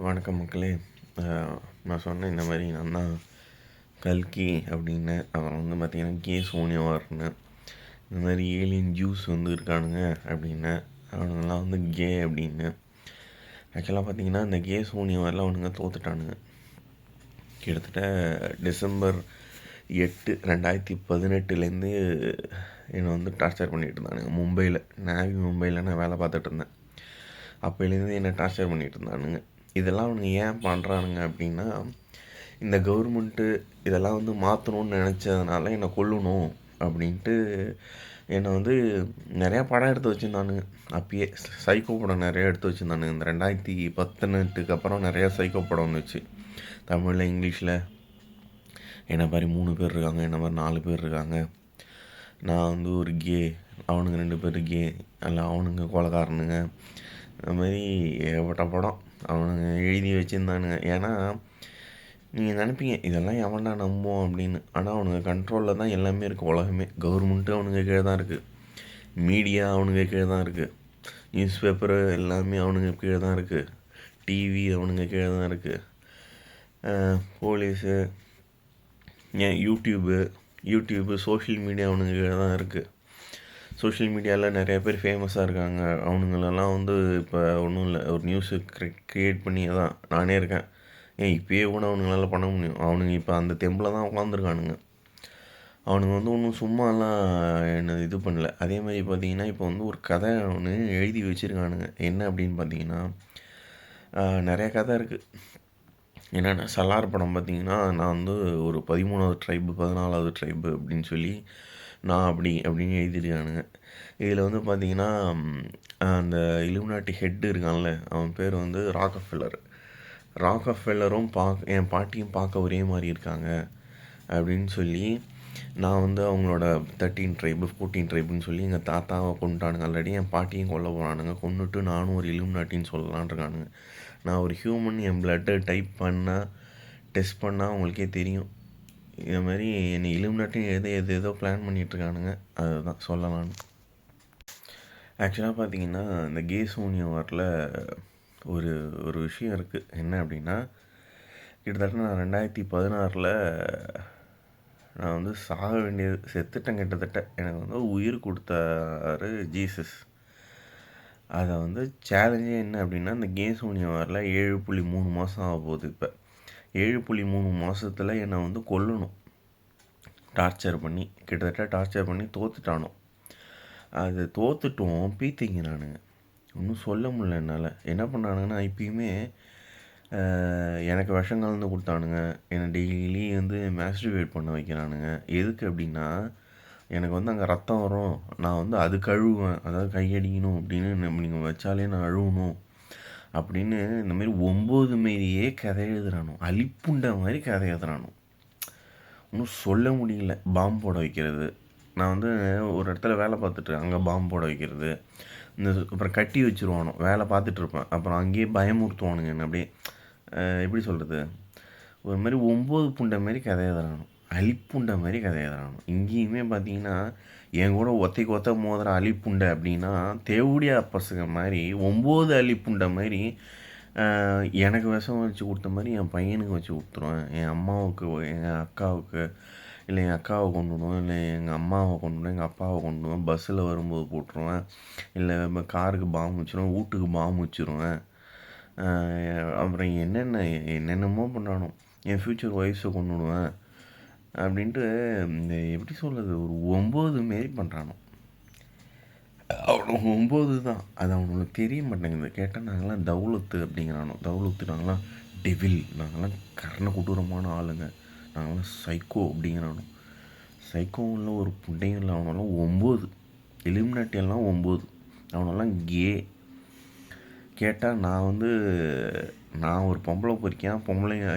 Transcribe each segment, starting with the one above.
வணக்கம் மக்களே. நான் சொன்னேன் இந்த மாதிரி நான் தான் கல்கி அப்படின்னு. அப்புறம் வந்து பார்த்திங்கன்னா சோனியாவார்னு இந்த மாதிரி ஏலியன் ஜூஸ் வந்து இருக்கானுங்க அப்படின்னு. அவனுங்கெல்லாம் வந்து கே அப்படின்னு. ஆக்சுவலாக பார்த்திங்கன்னா இந்த சோனியாவெல்லாம் அவனுங்க தோத்துட்டானுங்க. கிட்டத்தட்ட டிசம்பர் 8, 2018 என்னை வந்து டார்ச்சர் பண்ணிகிட்டு இருந்தானுங்க. மும்பையில் நான் வேலை பார்த்துட்டு இருந்தேன். அப்போலேருந்து என்னை டார்ச்சர் பண்ணிகிட்டு இருந்தானுங்க. இதெல்லாம் அவனுங்க ஏன் பண்ணுறானுங்க அப்படின்னா, இந்த கவர்மெண்ட்டு இதெல்லாம் வந்து மாற்றணும்னு நினச்சதுனால என்னை கொல்லணும் அப்படின்ட்டு என்னை வந்து நிறையா படம் எடுத்து வச்சுருந்தானுங்க. அப்பயே சைக்கோ படம் நிறையா எடுத்து வச்சுருந்தானுங்க. இந்த 2018 அப்புறம் நிறையா சைக்கோ படம் வந்துச்சு. தமிழில், இங்கிலீஷில். என்னை மாதிரி 3 பேர் இருக்காங்க, என்னை மாதிரி 4 பேர் இருக்காங்க. நான் வந்து ஒரு கே, அவனுங்க 2 பேர் கே, இல்லை அவனுங்க கொலைகாரனுங்க. அது மாதிரி ஏகப்பட்ட படம் அவனுங்க எழுதி வச்சுருந்தானுங்க. ஏன்னா நீங்கள் நினைப்பீங்க இதெல்லாம் எவன்டா நம்புவோம் அப்படின்னு. ஆனால் அவனுங்க கண்ட்ரோலில் தான் எல்லாமே இருக்குது. உலகமே, கவர்மெண்ட்டு அவனுங்க கீழே தான் இருக்குது. மீடியா அவனுங்க கீழே தான் இருக்குது. நியூஸ் பேப்பரு எல்லாமே அவனுங்க கீழே தான் இருக்குது. டிவி அவனுங்க கீழே தான் இருக்குது. போலீஸு, ஏன் யூடியூபு சோஷியல் மீடியா அவனுங்க கீழே தான் இருக்குது. சோஷியல் மீடியாவில் நிறைய பேர் ஃபேமஸாக இருக்காங்க. அவனுங்களெல்லாம் வந்து இப்போ ஒன்றும் இல்லை, ஒரு நியூஸு க்ரியேட் பண்ணி தான் நானே இருக்கேன். இப்போயே கூட அவனுங்களால பண்ண முடியும். அவனுங்க இப்போ அந்த தெம்பில் தான் உட்காந்துருக்கானுங்க. அவனுங்க வந்து ஒன்றும் சும்மாலாம் என்ன இது பண்ணல. அதே மாதிரி பார்த்திங்கன்னா இப்போ வந்து ஒரு கதை ஒன்று எழுதி வச்சுருக்கானுங்க. என்ன அப்படின்னு பார்த்தீங்கன்னா, நிறைய கதை இருக்குது. என்னென்னா சலார் படம் பார்த்திங்கன்னா, நான் வந்து ஒரு 13வது ட்ரைபு 14வது ட்ரைபு அப்படின்னு சொல்லி நான் அப்படின்னு எழுதியிருக்கானுங்க. இதில் வந்து பார்த்திங்கன்னா அந்த இலுமினாட்டி ஹெட்டு இருக்கான்ல, அவன் பேர் வந்து ராக்கஃபெல்லரும் என் பாட்டியும் பார்க்க ஒரே மாதிரி இருக்காங்க அப்படின்னு சொல்லி, நான் வந்து அவங்களோட 13 ட்ரைபு 14 ட்ரைபுன்னு சொல்லி எங்கள் தாத்தாவை கொண்டுட்டானுங்க. ஆல்ரெடி என் பாட்டியும் கொல்ல போகிறானுங்க. கொண்டுட்டு நானும் ஒரு இலுமினாட்டின்னு சொல்லலான் இருக்கானுங்க. நான் ஒரு ஹியூமன், என் பிளட்டை டெஸ்ட் பண்ணால் உங்களுக்கே தெரியும். இது மாதிரி என்னை இலுமினாட்டின்னு ஏதோ பிளான் பண்ணிகிட்ருக்கானுங்க. அதுதான் சொல்லலான்னு. ஆக்சுவலாக பார்த்தீங்கன்னா இந்த சோனியாவாரில் ஒரு விஷயம் இருக்குது. என்ன அப்படின்னா, கிட்டத்தட்ட நான் 2016 நான் வந்து சாக வேண்டியது, செத்துட்டேன் கிட்டத்தட்ட. எனக்கு வந்து உயிர் கொடுத்தாரு ஜீசஸ். அதை வந்து சேலஞ்சே என்ன அப்படின்னா, இந்த சோனியாவாரில் 7.3 மாதம் ஆக போகுது. இப்போ 7.3 மாதத்தில் என்னை வந்து கொல்லணும், டார்ச்சர் பண்ணி தோத்துட்டானோ. அது தோத்துட்டோம் பீத்திங்கிறானுங்க. ஒன்றும் சொல்ல முடியல என்னால். என்ன பண்ணானுங்கன்னா, இப்பயுமே எனக்கு விஷம் கலந்து கொடுத்தானுங்க. என்னை டெய்லி வந்து மேஸ்ட்ரிபேட் பண்ண வைக்கிறானுங்க. எதுக்கு அப்படின்னா, எனக்கு வந்து அங்கே ரத்தம் வரும், நான் வந்து அது கழுவுவேன், அதாவது கையடிக்கணும் அப்படின்னு நீங்கள் வச்சாலே நான் அழுவணும் அப்படின்னு. இந்தமாரி 9 மாரியே கதை எழுதுறானோ, அலிப்புண்ட மாதிரி கதை எழுதுறானோ. ஒன்றும் சொல்ல முடியல. பாம்பு போட வைக்கிறது, நான் வந்து ஒரு இடத்துல வேலை பார்த்துட்டு அங்கே பாம்பு போட வைக்கிறது, அப்புறம் கட்டி வச்சுருவானோ, வேலை பார்த்துட்ருப்பேன், அப்புறம் அங்கேயே பயமுறுத்துவானுங்க என்ன. அப்படியே எப்படி சொல்கிறது, ஒரு மாதிரி 9 புண்டை மாதிரி கதை எழுதுறானோ, அலிப்புண்டை மாதிரி கதை எழுதுறானோ. இங்கேயுமே பார்த்தீங்கன்னா என் கூட ஒத்த மோதுற அலிப்புண்டை அப்படின்னா தேவடியா பசங்க மாதிரி 9 அலிப்புண்டை மாதிரி எனக்கு விஷம் வச்சு கொடுத்த மாதிரி என் பையனுக்கு வச்சு கொடுத்துருவேன். என் அம்மாவுக்கு, எங்கள் அக்காவுக்கு, இல்லை என் அக்காவை கொண்டுடுவேன், இல்லை எங்கள் அம்மாவை கொண்டுடுவேன், எங்கள் அப்பாவை கொண்டுடுவேன், பஸ்ஸில் வரும்போது போட்டுருவேன், இல்லை காருக்கு பாம்பு வச்சுருவேன், வீட்டுக்கு பாம்பு வச்சுருவேன். அப்புறம் என்னென்னமோ பண்ணுறானோ, என் ஃப்யூச்சர் ஒய்ஃப்ஸை கொண்டுடுவேன் அப்படின்ட்டு. இந்த எப்படி சொல்கிறது, ஒரு 9 மாரி பண்ணுறானோ. அவனுக்கு 9 தான். அது அவனுக்கு தெரிய மாட்டேங்குது. கேட்டால் நாங்களாம் தௌலத்து அப்படிங்கிறானோ. தௌலத்து, நாங்களாம் டெவில், நாங்களாம் கர்ண கொடூரமான ஆளுங்க, நாங்களாம் சைக்கோ அப்படிங்கிறானோ. சைக்கோவும் இல்லை, ஒரு புண்டையும் இல்லை. அவனெல்லாம் 9. இலுமினாட்டியெல்லாம் 9. அவனெல்லாம் கே. கேட்டால் நான் ஒரு பொம்பளை பொறிக்கேன்.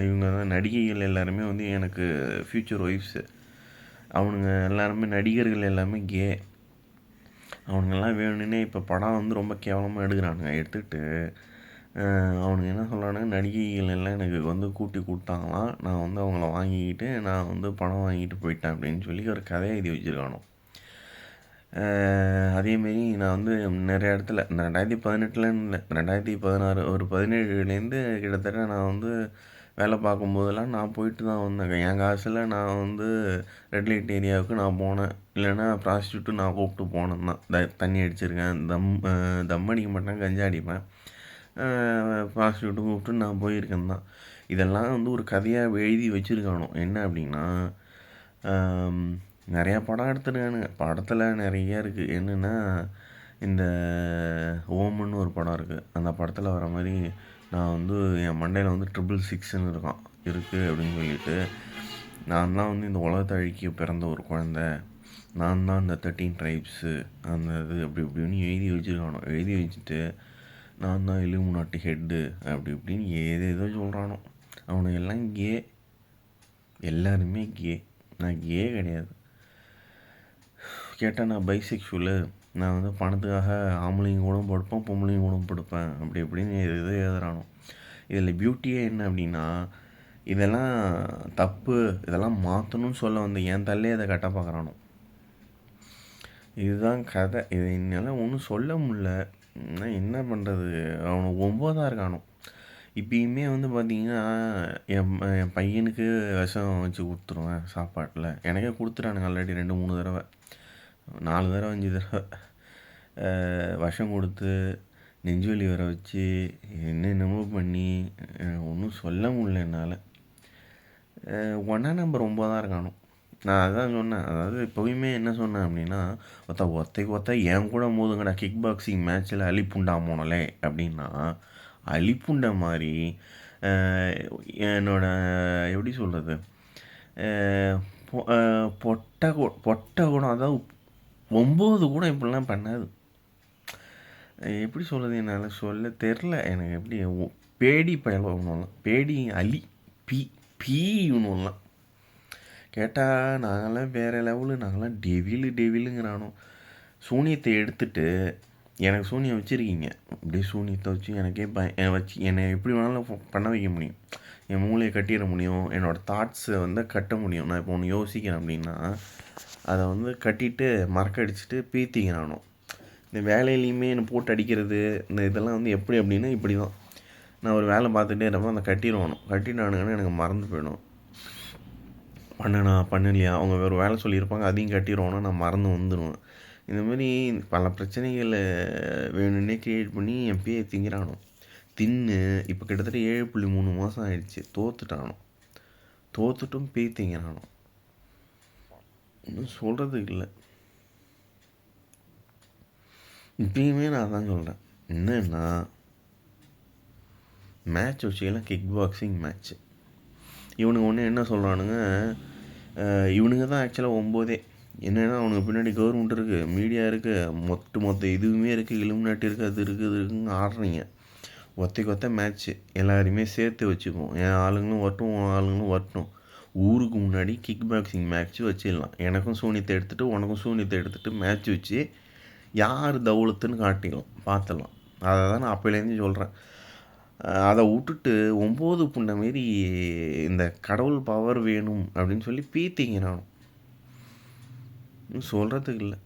இவங்க நடிகைகள் எல்லாருமே வந்து எனக்கு ஃப்யூச்சர் ஒய்ஃப்ஸு. அவனுங்க எல்லாருமே நடிகர்கள் எல்லாமே கே. அவனுங்கெல்லாம் வேணும்னே இப்போ படம் வந்து ரொம்ப கேவலமாக எடுக்கிறானுங்க. எடுத்துக்கிட்டு அவனுங்க என்ன சொல்கிறானுங்க, நடிகைகள் எல்லாம் எனக்கு வந்து கூட்டி கொடுத்தாங்களாம், நான் வந்து அவங்கள வாங்கிக்கிட்டு நான் வந்து பணம் வாங்கிட்டு போயிட்டேன் அப்படின்னு சொல்லி ஒரு கதையை எழுதி வச்சுருக்கானோ. அதேமாரி நான் வந்து நிறைய இடத்துல இந்த 2018லன்னு இல்லை, 2016 ஒரு 17லேருந்து கிட்டத்தட்ட நான் வந்து வேலை பார்க்கும்போதெல்லாம் நான் போயிட்டு தான் வந்தேன். என் காசில் நான் வந்து ரெட் லைட் ஏரியாவுக்கு நான் போனேன். இல்லைன்னா ப்ராஸ்டியூட்டு நான் கூப்பிட்டு போனேன் தான். தண்ணி அடிச்சிருக்கேன், தம் அடிக்க மாட்டேன், கஞ்சா அடிப்பேன். ப்ராஸ்டியூட்டு கூப்பிட்டு நான் போயிருக்கேன் தான். இதெல்லாம் வந்து ஒரு கதையாக எழுதி வச்சுருக்கானோ. என்ன அப்படின்னா, நிறையா படம் எடுத்துருக்கானுங்க. படத்தில் நிறைய இருக்குது. என்னென்னா, இந்த ஓமுன்னு ஒரு படம் இருக்குது. அந்த படத்தில் வர மாதிரி நான் வந்து என் மண்டையில் வந்து 666ன்னு இருக்கான் இருக்குது அப்படின்னு சொல்லிட்டு, நான் தான் வந்து இந்த உலகத்தை அழிக்க பிறந்த ஒரு குழந்த, நான் தான் இந்த 13 ட்ரைப்ஸு அந்த இது அப்படி இப்படின்னு எழுதி வச்சுருக்கானோ. எழுதி வச்சுட்டு நான் தான் இலுமினாட்டி ஹெட்டு அப்படி இப்படின்னு ஏதேதோ சொல்கிறானோ. அவனுக்கு எல்லாம் கே, எல்லாருமே கே. நான் கே கிடையாது. கேட்டால் நான் பைசெக்ஷுவலு, நான் வந்து பணத்துக்காக ஆம்பளைங்க கூட படுப்பேன், பொம்பளைங்க கூட படுப்பேன் அப்படி இப்படின்னு எதோ எழுதுறானோ. இதில் பியூட்டியே என்ன அப்படின்னா, இதெல்லாம் தப்பு, இதெல்லாம் மாற்றணும்னு சொல்ல வந்து என் தள்ளையே அதை கட்ட பார்க்குறானோ. இதுதான் கதை. இது என்னால் ஒன்றும் சொல்ல முடில. என்ன பண்ணுறது, அவனுக்கு 9 இருக்கானோ. இப்பயுமே வந்து பார்த்திங்கன்னா, என் பையனுக்கு விஷம் வச்சு கொடுத்துருவேன் சாப்பாட்டில். எனக்கே கொடுத்துட்டானுங்க ஆல்ரெடி 2-3 தடவை, 4 தடவை 5 தடவை விஷம் கொடுத்து நெஞ்சுவலி வர வச்சு என்னென்னமோ பண்ணி ஒன்றும் சொல்ல முடியல என்னால். 1ஆம் நம்பர் 9 இருக்கானோ. நான் அதான் சொன்னேன். அதாவது இப்போயுமே என்ன சொன்னேன் அப்படின்னா, ஒத்தைக்கு என் கூட மோதுங்கடா கிக் பாக்ஸிங் மேட்ச்சில் அலிப்புண்டா போனலே அப்படின்னா, அலிப்புண்டை மாதிரி என்னோட எப்படி சொல்கிறது, பொட்டை கூட, அதாவது 9 கூட இப்படிலாம் பண்ணாது. எப்படி சொல்கிறது, என்னால் சொல்ல தெரில எனக்கு. எப்படி பேடி பயல ஒன்றுலாம், பேடி அலி பீ ஒன்றுலாம் கேட்டால் நாங்களாம் வேறு லெவலு, நாங்களாம் டெவிலுங்கிறானோ. சூனியத்தை எடுத்துட்டு எனக்கு சூனியம் வச்சுருக்கீங்க, அப்படியே சூனியத்தை வச்சு எனக்கே வச்சு என்னை எப்படி வேணாலும் பண்ண வைக்க முடியும். என் மூளையை கட்டிட முடியும், என்னோடய தாட்ஸை வந்து கட்ட முடியும். நான் இப்போ ஒன்று யோசிக்கிறேன் அப்படின்னா அதை வந்து கட்டிட்டு மறக்கடிச்சிட்டு பீத்திக்கிறானோ. இந்த வேலையிலையுமே என்னை போட்டு அடிக்கிறது, இந்த இதெல்லாம் வந்து எப்படி அப்படின்னா இப்படி தான். நான் ஒரு வேலை பார்த்துட்டே இருப்பேன், அதை கட்டிட்டானுங்கன்னா எனக்கு மறந்து போயிடும். பண்ணலையா, அவங்க வேறு வேலை சொல்லியிருப்பாங்க, அதையும் கட்டிடுவோன்னா நான் மறந்து வந்துடுவேன். இந்தமாரி பல பிரச்சனைகளை வேணும்னே க்ரியேட் பண்ணி என் பேயை திங்கிறானோ. தின்னு இப்போ கிட்டத்தட்ட 7.3 மாதம் ஆயிடுச்சு. தோத்துட்டும் பேய் திங்கிறானோ. இன்னும் சொல்கிறதுக்கு இல்லை. இப்பயுமே நான் தான் சொல்கிறேன். என்னன்னா, மேட்ச் வச்சுக்கலாம், கிக் பாக்ஸிங் மேட்ச்சு. இவனுங்க ஒன்று என்ன சொல்கிறானுங்க, இவனுங்க தான் ஆக்சுவலாக 9. என்னென்னா அவனுக்கு பின்னாடி கவர்மெண்ட் இருக்குது, மீடியா இருக்குது, மொத்த இதுவுமே இருக்குது, இலுமினாட்டி இருக்குது, அது இருக்குன்னு ஆடுறீங்க. ஒத்தைக்கு மேட்ச்சு எல்லாருமே சேர்த்து வச்சுக்குவோம். என் ஆளுங்களும் வரட்டும், உன் ஆளுங்களும் வரட்டும். ஊருக்கு முன்னாடி கிக் பாக்ஸிங் மேட்ச்சு வச்சிடலாம். எனக்கும் சூனியத்தை எடுத்துகிட்டு உனக்கும் சூனியத்தை எடுத்துகிட்டு மேட்ச் வச்சு யார் தௌலத்துன்னு காட்டிடலாம், பார்த்துடலாம். அதை தான் நான் அப்போலேருந்து சொல்கிறேன். அதை விட்டுட்டு 9 புண்ண மாரி இந்த கடவுள் பவர் வேணும் அப்படின்னு சொல்லி பீத்திங்க. நான் சொல்கிறதுக்கு இல்லை.